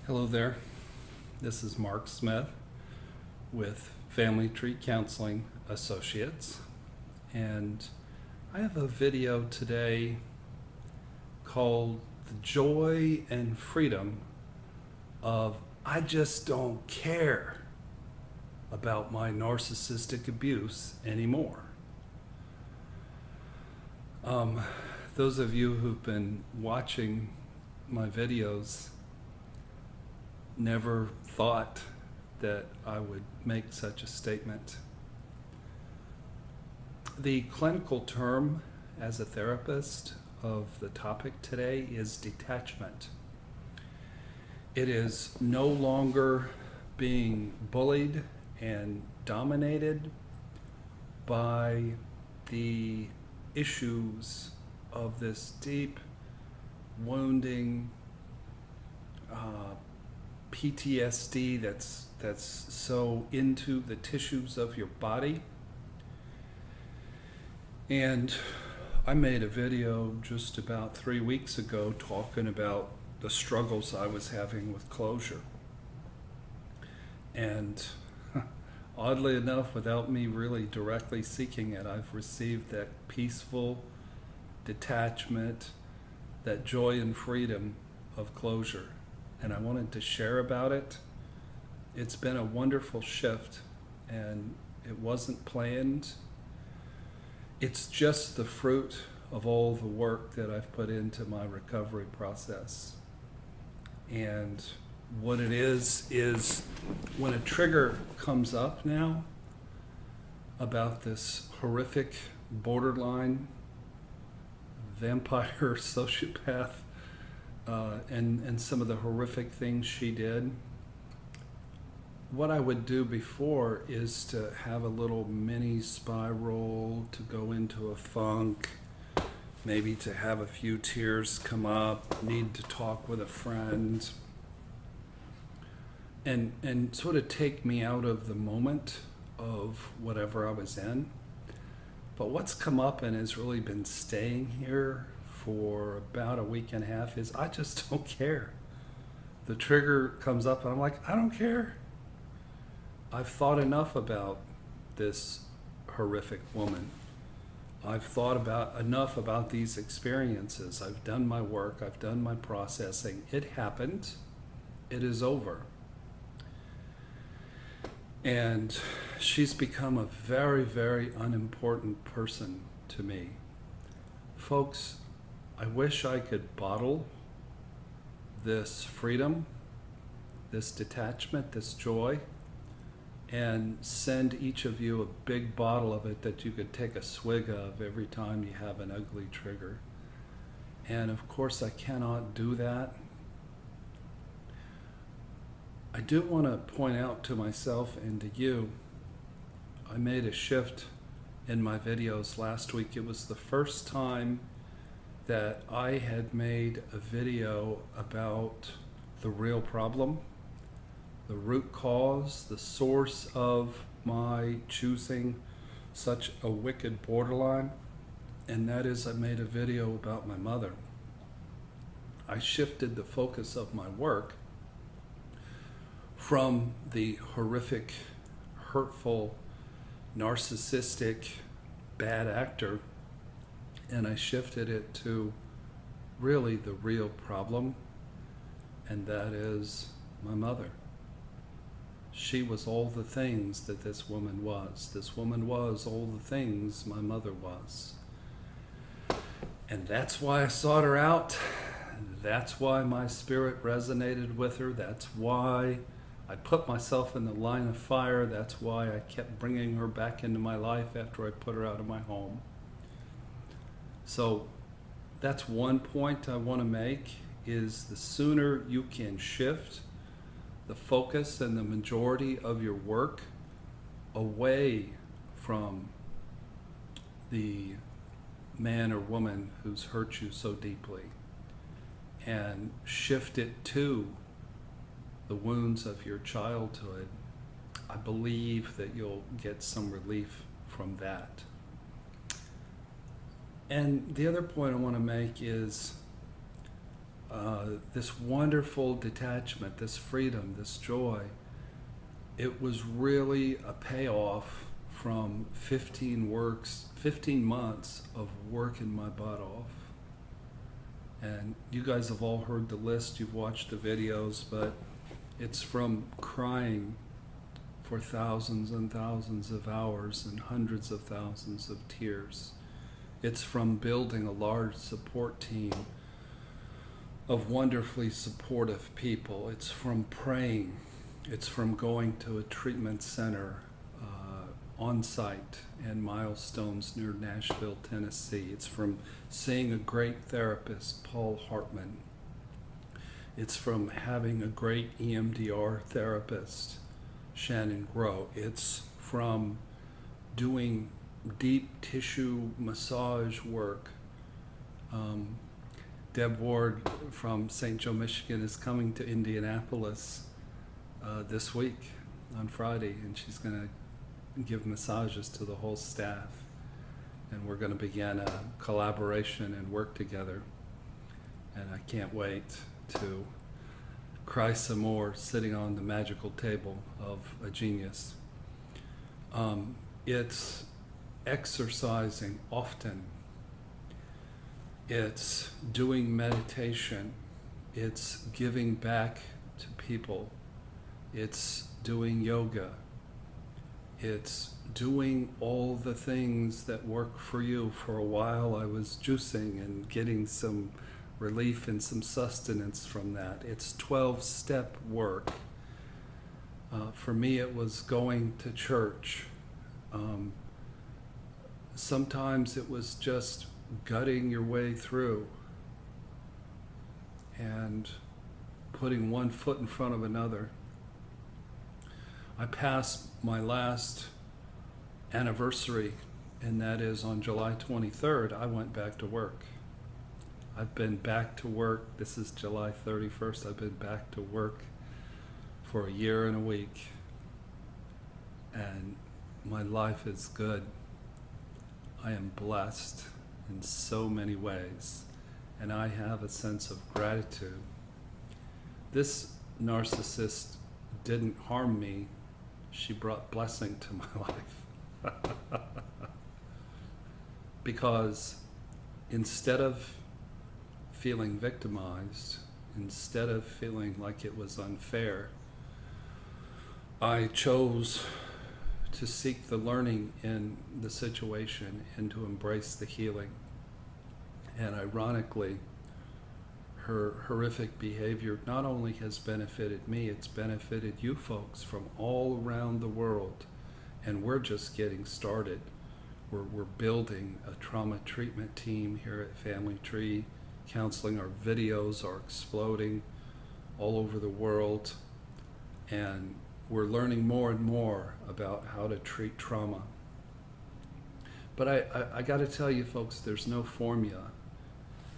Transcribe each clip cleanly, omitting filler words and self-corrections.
Hello there. This is Mark Smith with Family Tree Counseling Associates, and I have a video today called The Joy and Freedom of I Just Don't Care About My Narcissistic Abuse Anymore. Those of you who've been watching my videos never thought that I would make such a statement. The clinical term as a therapist of the topic today is detachment. It is no longer being bullied and dominated by the issues of this deep, wounding, PTSD that's so into the tissues of your body. And I made a video just about 3 weeks ago talking about the struggles I was having with closure. And oddly enough, without me really directly seeking it, I've received that peaceful detachment, that joy and freedom of closure. And I wanted to share about it. It's been a wonderful shift, and it wasn't planned. It's just the fruit of all the work that I've put into my recovery process. And what it is when a trigger comes up now about this horrific borderline vampire sociopath, and some of the horrific things she did. What I would do before is to have a little mini spiral, to go into a funk, maybe to have a few tears come up, need to talk with a friend, and sort of take me out of the moment of whatever I was in. But what's come up and has really been staying here for about a week and a half is I just don't care. The trigger comes up and I'm like, I don't care. I've thought enough about this horrific woman. I've thought enough about these experiences. I've done my work. I've done my processing. It happened. It is over. And she's become a very, very unimportant person to me. Folks, I wish I could bottle this freedom, this detachment, this joy, and send each of you a big bottle of it that you could take a swig of every time you have an ugly trigger. And of course I cannot do that. I do want to point out to myself and to you, I made a shift in my videos last week. It was the first time that I had made a video about the real problem, the root cause, the source of my choosing such a wicked borderline, and that is I made a video about my mother. I shifted the focus of my work from the horrific, hurtful, narcissistic, bad actor, and I shifted it to really the real problem, and that is my mother. She was all the things that this woman was. This woman was all the things my mother was. And that's why I sought her out. That's why my spirit resonated with her. That's why I put myself in the line of fire. That's why I kept bringing her back into my life after I put her out of my home. So that's one point I want to make, is the sooner you can shift the focus and the majority of your work away from the man or woman who's hurt you so deeply and shift it to the wounds of your childhood, I believe that you'll get some relief from that. And the other point I want to make is this wonderful detachment, this freedom, this joy. It was really a payoff from 15 months of working my butt off. And you guys have all heard the list, you've watched the videos, but it's from crying for thousands and thousands of hours and hundreds of thousands of tears. It's from building a large support team of wonderfully supportive people. It's from praying. It's from going to a treatment center on site in Milestones near Nashville, Tennessee. It's from seeing a great therapist, Paul Hartman. It's from having a great EMDR therapist, Shannon Grow. It's from doing deep tissue massage work. Deb Ward from St. Joe, Michigan is coming to Indianapolis this week on Friday, and she's going to give massages to the whole staff. And we're going to begin a collaboration and work together. And I can't wait to cry some more sitting on the magical table of a genius. It's exercising often. It's doing meditation. It's giving back to people. It's doing yoga. It's doing all the things that work for you. For a while I was juicing and getting some relief and some sustenance from that. It's 12-step work. For me it was going to church. Sometimes it was just gutting your way through and putting one foot in front of another. I passed my last anniversary, and that is on July 23rd, I went back to work. I've been back to work. This is July 31st. I've been back to work for a year and a week, and my life is good. I am blessed in so many ways, and I have a sense of gratitude. This narcissist didn't harm me. She brought blessing to my life. Because instead of feeling victimized, instead of feeling like it was unfair, I chose to seek the learning in the situation and to embrace the healing. And ironically, her horrific behavior not only has benefited me, it's benefited you folks from all around the world. And we're just getting started. We're building a trauma treatment team here at Family Tree Counseling. Our videos are exploding all over the world. And we're learning more and more about how to treat trauma. But I got to tell you folks, there's no formula.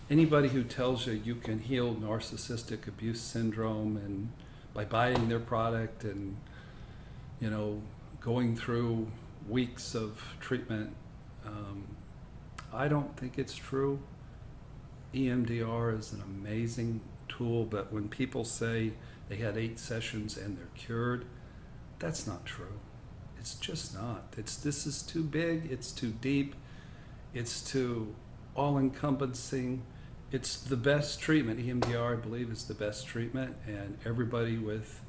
Anybody who tells you you can heal narcissistic abuse syndrome and by buying their product and, you know, going through weeks of treatment, I don't think it's true. EMDR is an amazing tool, but when people say they had 8 sessions and they're cured, that's not true. It's just not. This is too big, it's too deep, it's too all-encompassing. It's the best treatment. EMDR, I believe, is the best treatment, and everybody with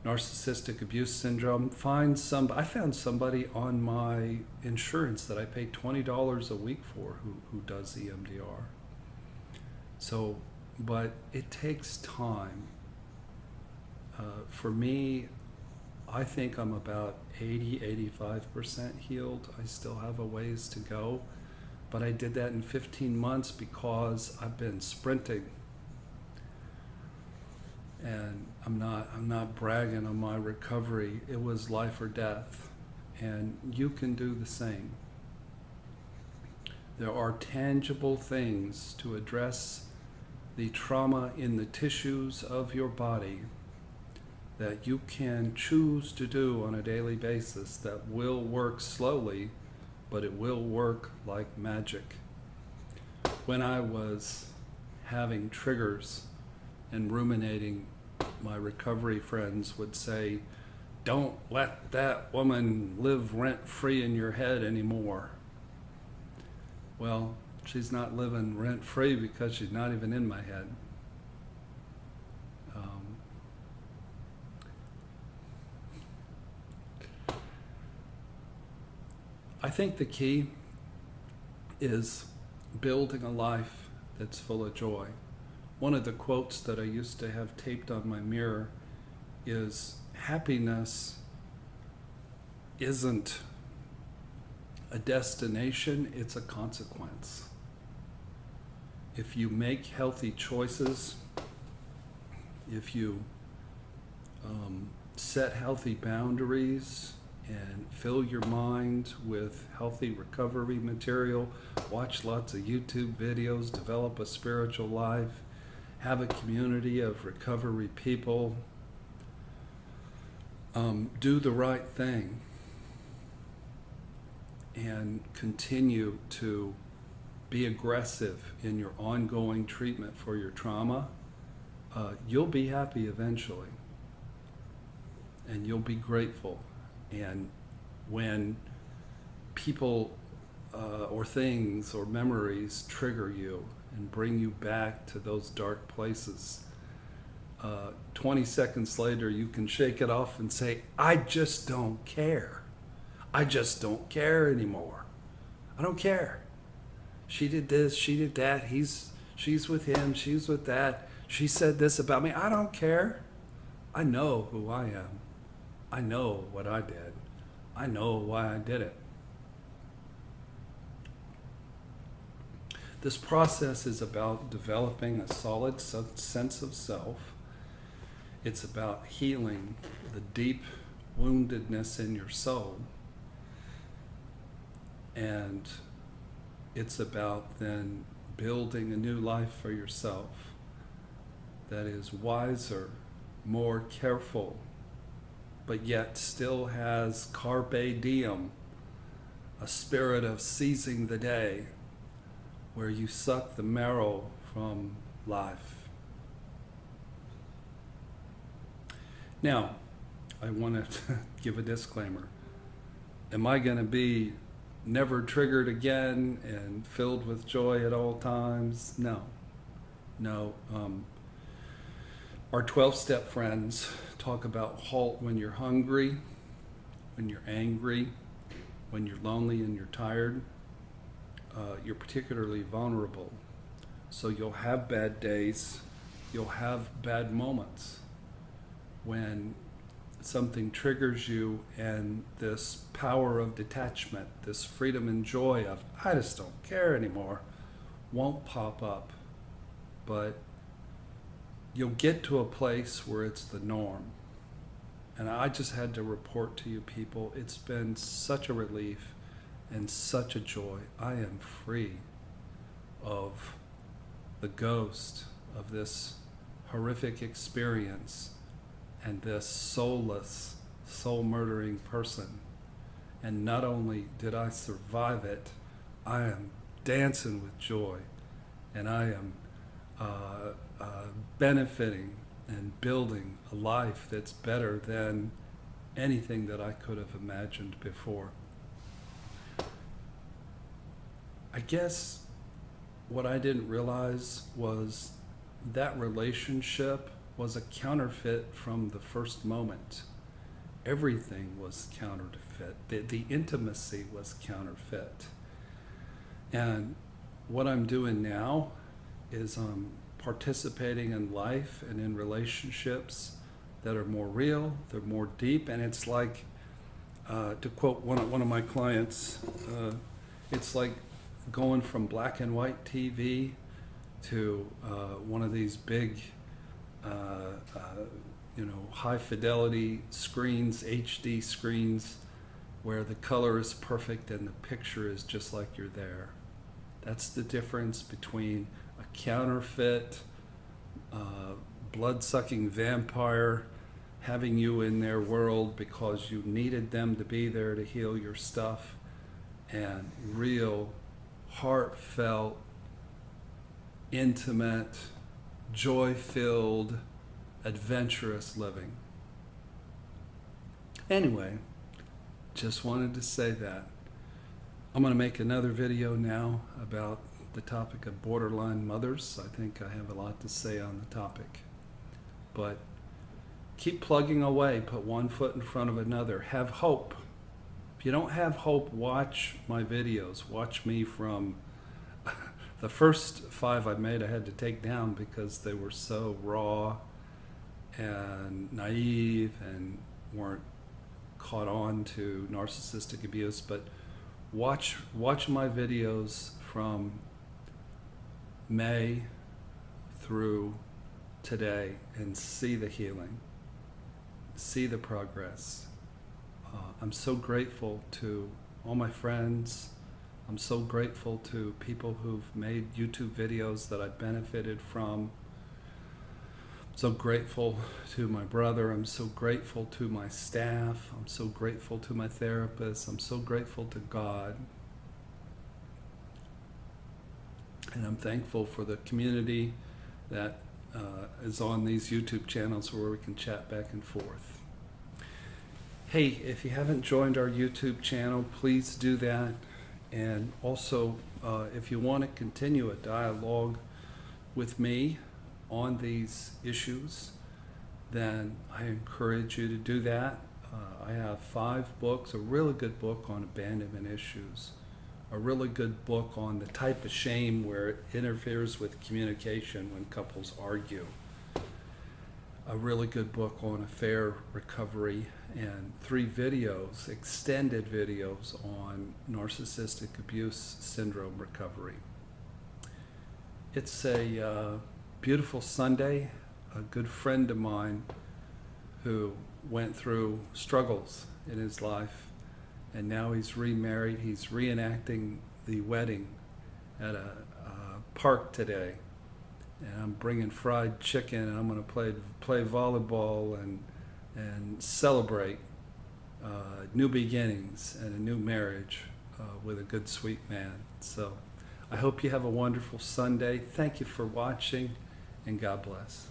narcissistic abuse syndrome, I found somebody on my insurance that I pay $20 a week for who does EMDR. So, but it takes time. For me, I think I'm about 80–85% healed. I still have a ways to go. But I did that in 15 months because I've been sprinting. And I'm not bragging on my recovery. It was life or death. And you can do the same. There are tangible things to address the trauma in the tissues of your body that you can choose to do on a daily basis that will work slowly, but it will work like magic. When I was having triggers and ruminating, my recovery friends would say, don't let that woman live rent-free in your head anymore. Well, she's not living rent-free because she's not even in my head. I think the key is building a life that's full of joy. One of the quotes that I used to have taped on my mirror is, happiness isn't a destination, it's a consequence. If you make healthy choices, if you set healthy boundaries and fill your mind with healthy recovery material, watch lots of YouTube videos, develop a spiritual life, have a community of recovery people, do the right thing, and continue to be aggressive in your ongoing treatment for your trauma, you'll be happy eventually. And you'll be grateful. And when people or things or memories trigger you and bring you back to those dark places, 20 seconds later you can shake it off and say, I just don't care. I just don't care anymore. I don't care. She did this, she did that, she's with him, she's with that, she said this about me. I don't care. I know who I am. I know what I did. I know why I did it. This process is about developing a solid sense of self. It's about healing the deep woundedness in your soul. And it's about then building a new life for yourself that is wiser, more careful, but yet still has carpe diem, a spirit of seizing the day, where you suck the marrow from life. Now, I want to give a disclaimer. Am I going to be never triggered again and filled with joy at all times? No. Our 12-step friends talk about halt when you're hungry, when you're angry, when you're lonely and you're tired. You're particularly vulnerable. So you'll have bad days, you'll have bad moments when something triggers you, and this power of detachment, this freedom and joy of, I just don't care anymore, won't pop up. But you'll get to a place where it's the norm. And I just had to report to you people, it's been such a relief and such a joy. I am free of the ghost of this horrific experience and this soulless, soul-murdering person. And not only did I survive it, I am dancing with joy, and I am benefiting and building a life that's better than anything that I could have imagined before. I guess what I didn't realize was that relationship was a counterfeit from the first moment. Everything was counterfeit. The intimacy was counterfeit. And what I'm doing now is I'm participating in life and in relationships that are more real, they're more deep, and it's like, to quote one of my clients, it's like going from black and white TV to one of these big high fidelity screens, HD screens, where the color is perfect and the picture is just like you're there. That's the difference between a counterfeit, blood-sucking vampire having you in their world because you needed them to be there to heal your stuff, and real, heartfelt, intimate, joy-filled, adventurous living. Anyway, just wanted to say that. I'm going to make another video now about the topic of borderline mothers. I think I have a lot to say on the topic. But keep plugging away, put one foot in front of another. Have hope. If you don't have hope, watch my videos. Watch me from the first 5 I made I had to take down because they were so raw and naive and weren't caught on to narcissistic abuse. But watch my videos from May through today and see the healing, see the progress. I'm so grateful to all my friends. I'm so grateful to people who've made YouTube videos that I've benefited from. I'm so grateful to my brother. I'm so grateful to my staff. I'm so grateful to my therapist. I'm so grateful to God. And I'm thankful for the community that is on these YouTube channels where we can chat back and forth. Hey, if you haven't joined our YouTube channel, please do that. And also, if you want to continue a dialogue with me on these issues, then I encourage you to do that. I have 5 books, a really good book on abandonment issues, a really good book on the type of shame where it interferes with communication when couples argue, a really good book on affair recovery, and 3 videos, extended videos on narcissistic abuse syndrome recovery. It's a beautiful Sunday. A good friend of mine who went through struggles in his life, and now he's remarried. He's reenacting the wedding at a park today. And I'm bringing fried chicken, and I'm going to play volleyball and celebrate new beginnings and a new marriage with a good, sweet man. So I hope you have a wonderful Sunday. Thank you for watching, and God bless.